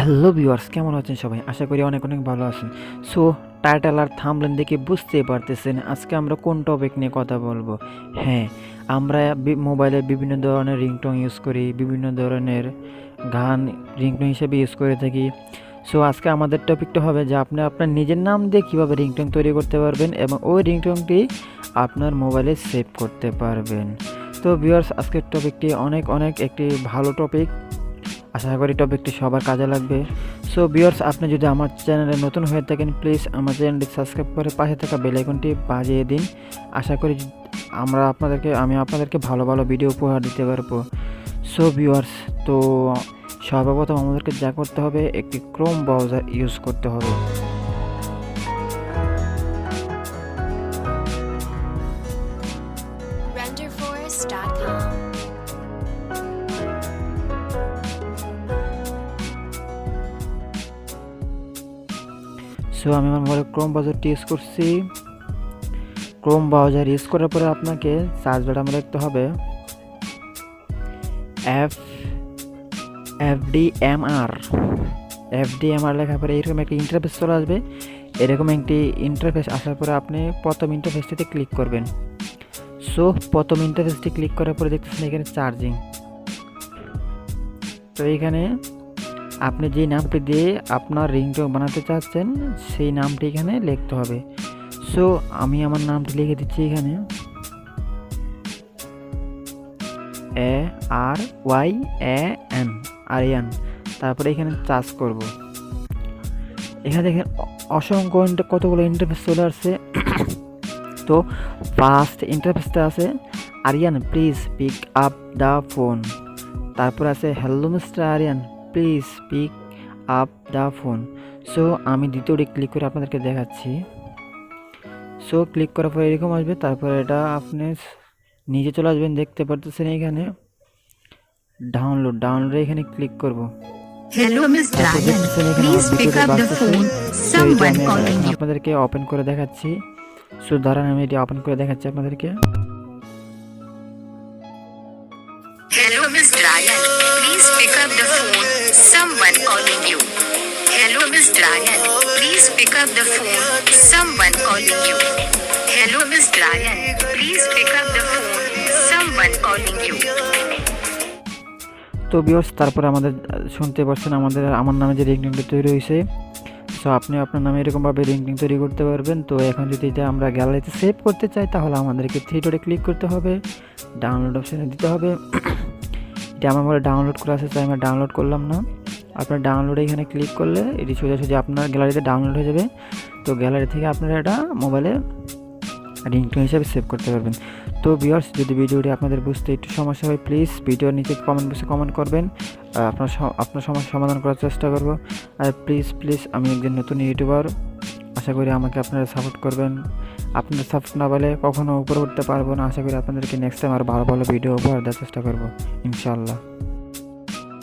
Hello viewers, কেমন আছেন সবাই? আশা করি অনেক অনেক ভালো আছেন। সো টাইটেল আর থাম্বনেল দেখে বুঝতেই পারতেছেন আজকে আমরা কোন টপিক নিয়ে কথা বলবো। হ্যাঁ, আমরা মোবাইলে বিভিন্ন ধরনের রিংটোন ইউজ করি, বিভিন্ন ধরনের গান রিংটোন হিসেবে ইউজ করে থাকি। সো আজকে আমাদের টপিকটা হবে যে আপনি আপনার নিজের নাম দিয়ে কীভাবে রিংটোন তৈরি করতে পারবেন এবং ওই রিংটোনটি আপনার মোবাইলে সেভ করতে পারবেন। তো ভিউয়ার্স, আজকের টপিকটি অনেক অনেক একটি ভালো টপিক। আশা করি টপিকটি সবার কাজে লাগবে। সো ভিউয়ার্স, আপনি যদি আমার চ্যানেলে নতুন হয়ে থাকেন প্লিজ আমার চ্যানেলটি সাবস্ক্রাইব করে পাশে থাকা বেল আইকনটি বাজিয়ে দিন। আশা করি আমি আপনাদেরকে ভালো ভালো ভিডিও উপহার দিতে পারবো। সো ভিউয়ার্স, তো সর্বপ্রথম আমাদেরকে যা করতে হবে, একটি ক্রোম ব্রাউজার ইউজ করতে হবে। renderforest.com সো আমি আমার মোবাইলে ক্রোম ব্রাউজারটি ইউজ করছি। ক্রোম ব্রাউজার ইউজ করার পরে আপনাকে সার্চ বাটনে লিখতে হবে এফডিএমআর লেখার পরে এরকম একটি ইন্টারফেস চলে আসবে। এরকম একটি ইন্টারফেস আসার পরে আপনি প্রথম ইন্টারফেসটিতে ক্লিক করবেন। সো প্রথম ইন্টারফেসটি ক্লিক করার পরে দেখতেছেন এখানে চার্জিং। তো এখানে আপনি যে নামটি দিয়ে আপনার রিংটোন বানাতে চাচ্ছেন সেই নামটি এখানে লিখতে হবে। সো আমি আমার নামটি লিখে দিচ্ছি এখানে ARYAN আরিয়ান। তারপরে এখানে চার্জ করব। এখানে দেখেন অসংখ্য কতগুলো ইন্টারফেস চলে আসছে। তো ফার্স্ট ইন্টারফেসটা আছে Aryan please pick up the phone. তারপর আছে hello mister Aryan please pick up the phone. So আমি দ্বিতীয়টি ক্লিক করে আপনাদেরকে দেখাচ্ছি। সো ক্লিক করার পরে এরকম আসবে। তারপরে এটা আপনি নিচে চলে আসবেন, দেখতে পারতেছেন এখানে ডাউনলোডে এখানে ক্লিক করব। Hello, Mr. Aryan. Please pick up the phone. Someone calling you. আপনাদেরকে ওপেন করে দেখাচ্ছি। সো ধরেন আমি এটি ওপেন করে দেখাচ্ছি আপনাদেরকে। Hello, Mr. Aryan. Please pick up the phone. Someone calling you. Hello, Mr. Aryan. Please pick up the phone. Someone calling you. Hello, Mr. Aryan. Please pick up the phone. Someone calling you. তো viewers, তারপরে আমাদের শুনতে পাচ্ছেন আমার নামে যে রিংটোনটা তৈরি হয়েছে। সো আপনি আপনার নামে এরকমভাবে রিংটোন তৈরি করতে পারবেন। তো এখন যদি এটা আমরা গ্যালারিতে সেভ করতে চাই তাহলে আমাদেরকে থ্রি ডটে ক্লিক করতে হবে, ডাউনলোড অপশানে দিতে হবে। এটা আমার মোবাইলে ডাউনলোড করা আছে, তাই আমরা ডাউনলোড করলাম না। আপনার ডাউনলোডে এখানে ক্লিক করলে এটি সোজাসুজি আপনার গ্যালারিতে ডাউনলোড হয়ে যাবে। তো গ্যালারি থেকে আপনারা এটা মোবাইলে রিংটোন হিসাবে সেভ করতে পারবেন। তো ভিউয়ার্স, যদি ভিডিওটি আপনাদের বুঝতে একটু সমস্যা হয় প্লিজ ভিডিওর নিচে কমেন্ট বক্সে কমেন্ট করবেন। আপনার সমস্যার সমাধান করার চেষ্টা করব। আর প্লিজ আমি একজন নতুন ইউটিউবার, আশা করি আমাকে আপনারা সাপোর্ট করবেন। আপনাদের সাপোর্ট না পেলে কখনো উপরে উঠতে পারবো না। আশা করি আপনাদেরকে নেক্সট টাইম আরও ভালো ভালো ভিডিও উপহার দেওয়ার চেষ্টা করব ইনশাআল্লাহ।